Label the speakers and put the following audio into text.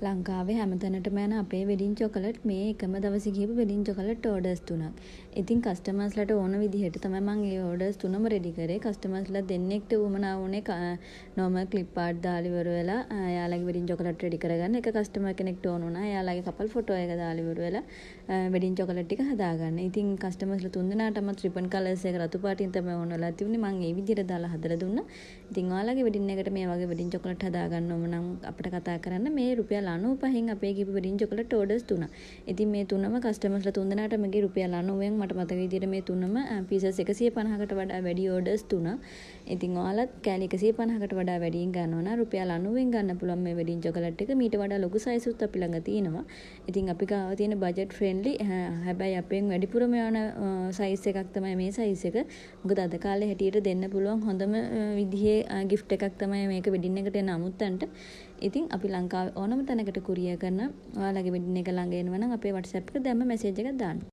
Speaker 1: ලංකාවේ හැමතැනටම යන අපේ වෙඩින් චොකලට් මේ එකම දවසේ ගිහපු වෙඩින් චොකලට් ඕඩර්ස් 3ක්. ඉතින් කස්ටමර්ස්ලාට ඕන විදිහට තමයි මම ඒ ඕඩර්ස් 3ම රෙඩි කරේ. කස්ටමර්ස්ලා දෙන්නෙක්ට උවමනා වුණේ නෝමල් ක්ලිප් ආර්ට් දාලා ඉවර වෙලා එයාලගේ වෙඩින් චොකලට් රෙඩි කරගන්න. එක කස්ටමර් කෙනෙක්ට ඕන වුණා එයාලගේ කපල් ෆොටෝ එක දාලා ඉවර වෙලා වෙඩින් චොකලට් ටික හදාගන්න. ඉතින් කස්ටමර්ස්ලා තුන්දෙනාටම රිබන් කලර්ස් එක රතු පාටින් තමයි ඕන වෙලා තිබුණේ. මම ඒ විදිහට දාලා හදලා දුන්නා. ඉතින් ඔයාලගේ වෙඩින් එකට මේ වගේ වෙඩින් චොකලට් හදාගන්න ඕන නම් අපිට කතා කරන්න. මේ රුපියල් 95න් අපේ ගිහපු වෙඩින් චොකලට් ඕඩර්ස් 3. ඉතින් මේ තුනම කස්ටමර්ස්ලා තුන්දෙනාටම ගිහ රුපියල් 90න් මට මතක විදිහට මේ තුනම පීසස් 150කට වඩා වැඩි ඕඩර්ස් 3. ඉතින් ඔයාලත් කෑලි 150කට වඩා වැඩියෙන් ගන්නවා නම් රුපියල් 90න් ගන්න පුළුවන් මේ වෙඩින් චොකලට් එක. මීට වඩා ලොකු සයිස් උත් අපි ළඟ තියෙනවා. ඉතින් අපි ගාව තියෙන බජට් ෆ්‍රෙන්ඩ්ලි හැබැයි අපෙන් වැඩිපුරම යන සයිස් එකක් තමයි මේ සයිස් එක. මොකද අද කාලේ හැටියට දෙන්න පුළුවන් හොඳම විදිහේ gift එකක් තමයි මේක වෙඩින් එකට එන අමුත්තන්ට. ඉතින් අපි ලංකාවේ ඕනම තැනකට කුරියර් කරන ඔයාලගේ වෙඩින් එක ළඟ එනවා නම් අපේ WhatsApp එකට දැම්ම මැසේජ් එකක් දාන්න.